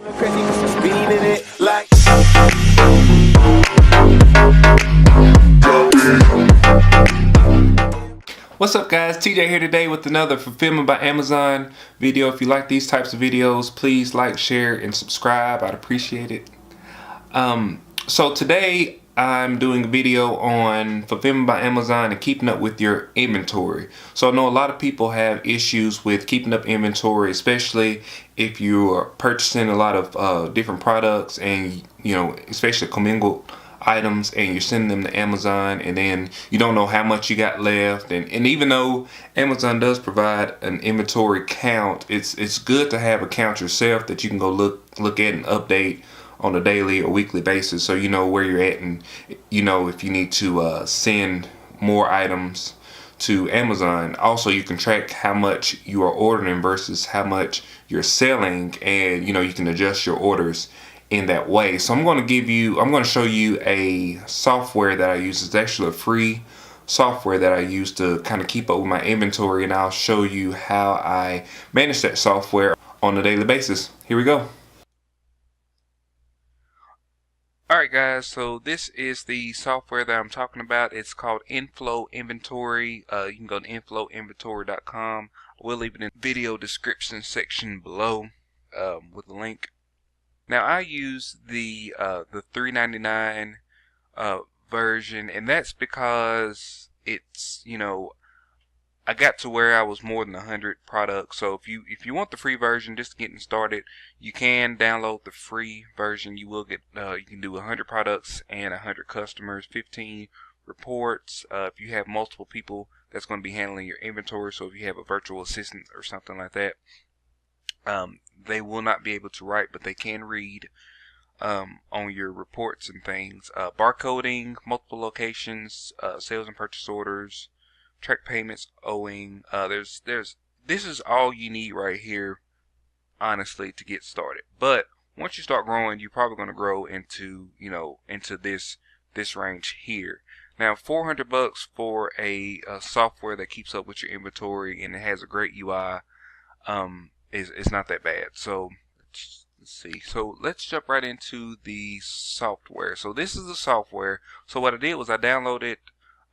What's up guys, TJ here today with another Fulfillment by Amazon video. If you like these types of videos, please like, share, and subscribe. I'd appreciate it. So today I'm doing a video on Fulfillment by Amazon and keeping up with your inventory. So I know a lot of people have issues with keeping up inventory, especially if you are purchasing a lot of different products and, you know, especially commingled items, and you're sending them to Amazon and then you don't know how much you got left, and even though Amazon does provide an inventory count, it's good to have a count yourself that you can go look at and update on a daily or weekly basis, so you know where you're at, and you know if you need to send more items to Amazon. Also, you can track how much you are ordering versus how much you're selling, and you know you can adjust your orders in that way. So I'm going to show you a software that I use. It's actually a free software that I use to kind of keep up with my inventory, and I'll show you how I manage that software on a daily basis. Here we go. Alright guys, so this is the software that I'm talking about. It's called Inflow Inventory. You can go to inflowinventory.com. We'll leave it in the video description section below with a link. Now I use the $3.99 version, and that's because it's, you know, I got to where I was more than 100 products. So if you want the free version just getting started, you can download the free version. You will get you can do 100 products and 100 customers, 15 reports. If you have multiple people that's going to be handling your inventory, so if you have a virtual assistant or something like that, they will not be able to write, but they can read on your reports and things. Barcoding, multiple locations, sales and purchase orders, track payments, owing. This is all you need right here, honestly, to get started. But once you start growing, you're probably going to grow into, you know, into this range here. Now, $400 for a software that keeps up with your inventory and it has a great UI. Is not that bad. So let's see. So let's jump right into the software. So this is the software. So what I did was I downloaded.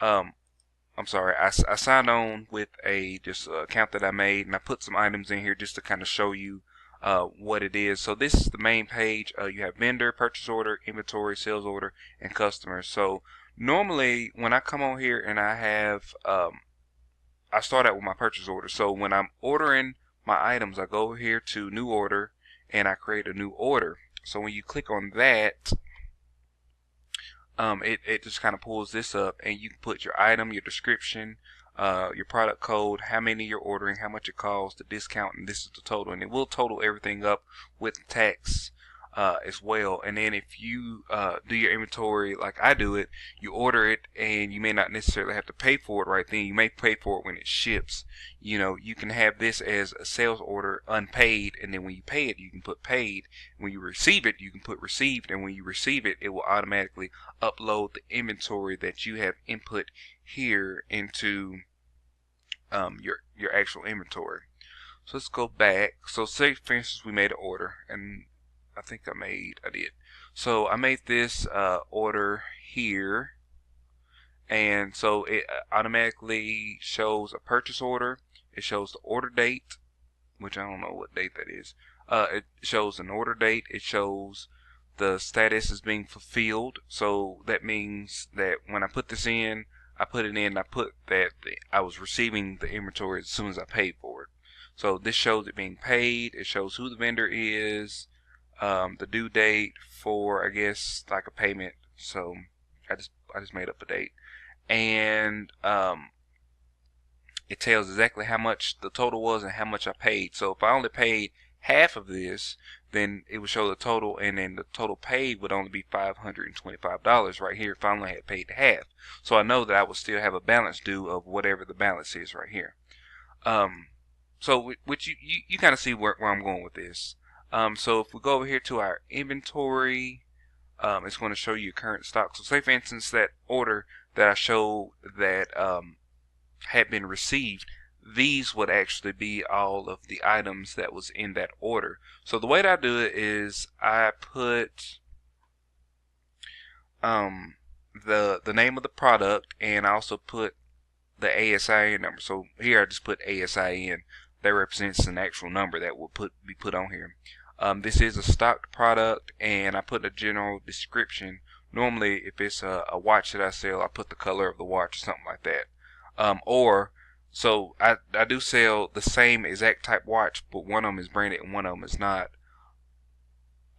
I'm sorry. I signed on with a account that I made, and I put some items in here just to kind of show you what it is. So this is the main page. You have vendor, purchase order, inventory, sales order, and customers. So normally when I come on here and I have I start out with my purchase order. So when I'm ordering my items, I go over here to new order and I create a new order. So when you click on that, it just kind of pulls this up, and you can put your item, your description, your product code, how many you're ordering, how much it costs, the discount, and this is the total, and it will total everything up with tax as well. And then if you do your inventory like I do it, you order it, and you may not necessarily have to pay for it right then. You may pay for it when it ships. You know, you can have this as a sales order unpaid, and then when you pay it, you can put paid. When you receive it, you can put received, and when you receive it, it will automatically upload the inventory that you have input here into your actual inventory. So let's go back. So say for instance we made an order, and I think I did. So I made this order here, and so it automatically shows a purchase order. It shows the order date, which I don't know what date that is. It shows an order date. It shows the status is being fulfilled. So that means that when I put this in, I put that I was receiving the inventory as soon as I paid for it. So this shows it being paid. It shows who the vendor is. The due date for, I guess, like a payment. So I just made up a date, and it tells exactly how much the total was and how much I paid. So if I only paid half of this, then it would show the total, and then the total paid would only be $525 right here if I only had paid half. So I know that I would still have a balance due of whatever the balance is right here. So which you kind of see where I'm going with this. So if we go over here to our inventory, it's going to show you current stock. So say for instance that order that I showed that had been received, these would actually be all of the items that was in that order. So the way that I do it is I put the name of the product, and I also put the ASIN number. So here I just put ASIN. That represents an actual number that will be put on here. This is a stocked product, and I put a general description. Normally, if it's a watch that I sell, I put the color of the watch or something like that. So I do sell the same exact type watch, but one of them is branded and one of them is not.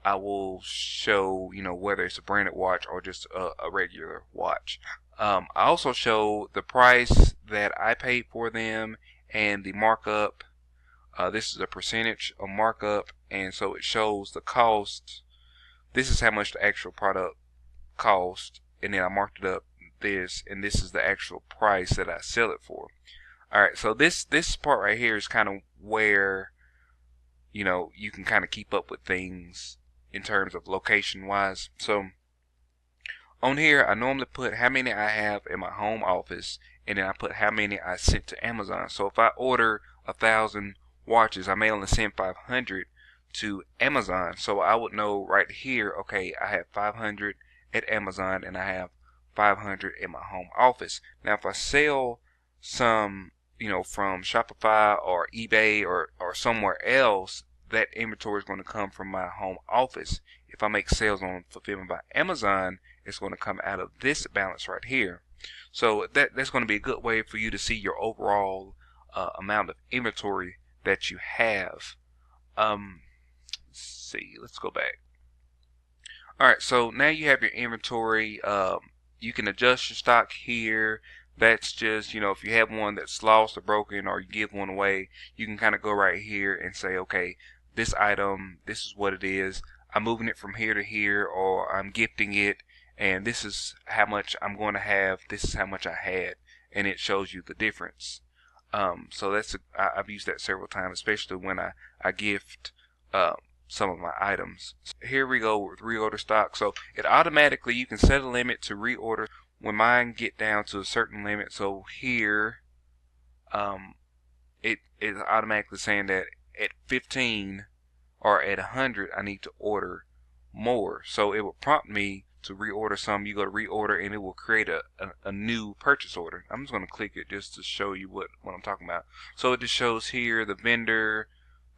I will show, whether it's a branded watch or just a regular watch. I also show the price that I paid for them and the markup. This is a percentage of markup, and so it shows the cost. This is how much the actual product cost, and then I marked it up this, and this is the actual price that I sell it for. Alright, so this part right here is kind of where you can kind of keep up with things in terms of location wise. So on here I normally put how many I have in my home office, and then I put how many I sent to Amazon. So if I order 1,000 watches, I may only send 500 to Amazon. So I would know right here, okay, I have 500 at Amazon and I have 500 in my home office. Now if I sell some from Shopify or eBay or somewhere else, that inventory is going to come from my home office. If I make sales on fulfillment by Amazon, it's going to come out of this balance right here. So that's going to be a good way for you to see your overall amount of inventory that you have. Let's go back. Alright, so now you have your inventory. You can adjust your stock here. That's just, if you have one that's lost or broken, or you give one away, you can kind of go right here and say, okay, this item, this is what it is. I'm moving it from here to here, or I'm gifting it, and this is how much I'm going to have. This is how much I had, and it shows you the difference. So I've used that several times, especially when I gift some of my items. So here we go with reorder stock. So it automatically, you can set a limit to reorder when mine get down to a certain limit. So here it is automatically saying that at 15 or at 100 I need to order more. So it will prompt me to reorder some. You go to reorder and it will create a new purchase order. I'm just going to click it just to show you what I'm talking about. So it just shows here the vendor,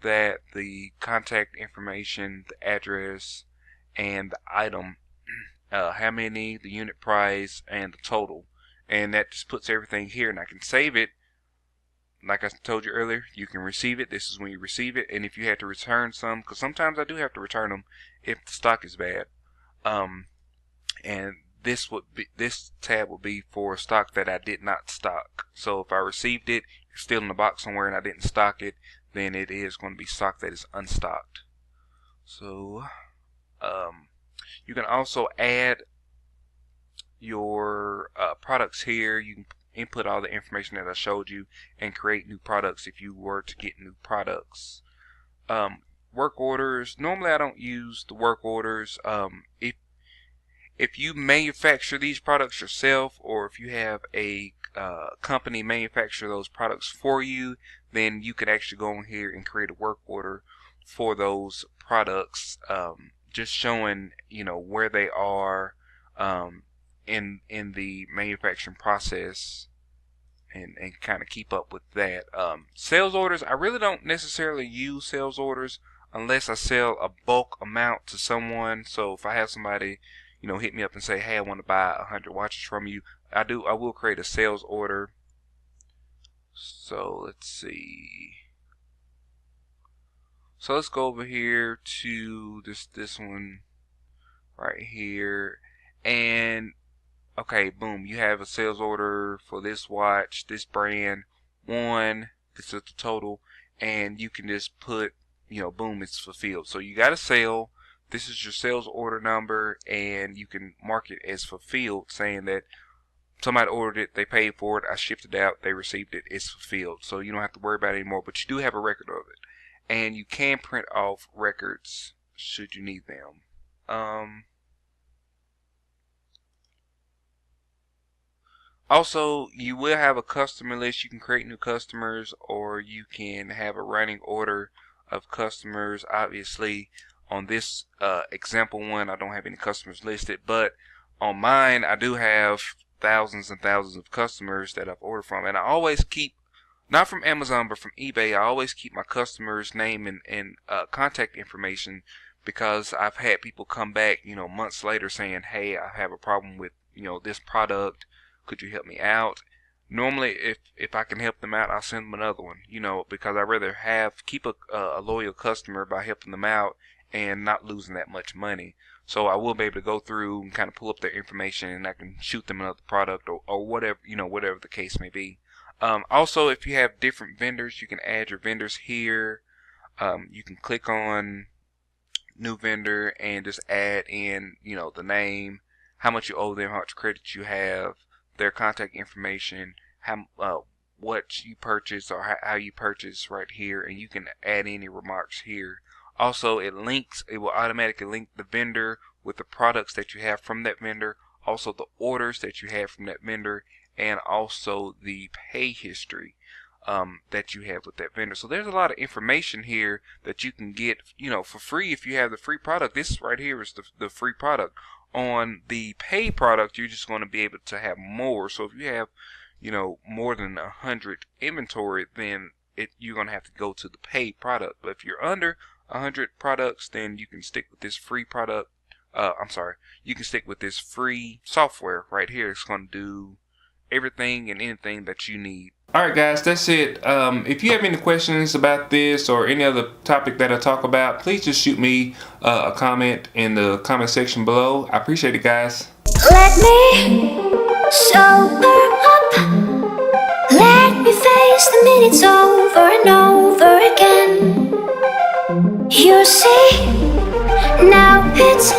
that the contact information, the address, and the item, how many, the unit price, and the total. And that just puts everything here, and I can save it. Like I told you earlier, you can receive it. This is when you receive it. And if you had to return some, because sometimes I do have to return them if the stock is bad. And this tab would be for stock that I did not stock. So if I received it, it's still in the box somewhere, and I didn't stock it, then it is going to be stock that is unstocked. So you can also add your products here. You can input all the information that I showed you and create new products if you were to get new products. Work orders. Normally I don't use the work orders. If you manufacture these products yourself, or if you have a company manufacture those products for you, then you can actually go in here and create a work order for those products, just showing where they are in the manufacturing process, and kind of keep up with that. Sales orders, I really don't necessarily use sales orders unless I sell a bulk amount to someone. So if I have somebody hit me up and say, hey, I want to buy 100 watches from you, I will create a sales order. So let's see. So let's go over here to this one right here, and okay, boom, you have a sales order for this watch, this brand, this is the total, and you can just put, boom, it's fulfilled. So you got a sale. This is your sales order number, and you can mark it as fulfilled, saying that somebody ordered it, they paid for it, I shipped it out, they received it, it's fulfilled. So you don't have to worry about it anymore, but you do have a record of it. And you can print off records should you need them. Also, you will have a customer list. You can create new customers, or you can have a running order of customers. Obviously, on this example one, I don't have any customers listed, but on mine, I do have thousands and thousands of customers that I've ordered from, and I always keep, not from Amazon, but from eBay, I always keep my customer's name and contact information, because I've had people come back, months later saying, hey, I have a problem with, this product. Could you help me out? Normally, if I can help them out, I'll send them another one, because I'd rather keep a loyal customer by helping them out and not losing that much money. So I will be able to go through and kind of pull up their information, and I can shoot them another product, or whatever, whatever the case may be. Also, if you have different vendors, you can add your vendors here. You can click on new vendor and just add in, the name, how much you owe them, how much credit you have, their contact information, what you purchase, or how you purchase right here, and you can add any remarks here. Also, it will automatically link the vendor with the products that you have from that vendor, also the orders that you have from that vendor, and also the pay history that you have with that vendor. So there's a lot of information here that you can get, for free if you have the free product. This right here is the free product. On the paid product, you're just going to be able to have more. So if you have, more than 100 inventory, then you're going to have to go to the paid product. But if you're under 100 products, then you can stick with this free product. You can stick with this free software right here. It's going to do everything and anything that you need. Alright guys, that's it. If you have any questions about this or any other topic that I talk about, please just shoot me a comment in the comment section below. I appreciate it, guys. Let me sober up. Let me face the minutes over and over again. You see, now it's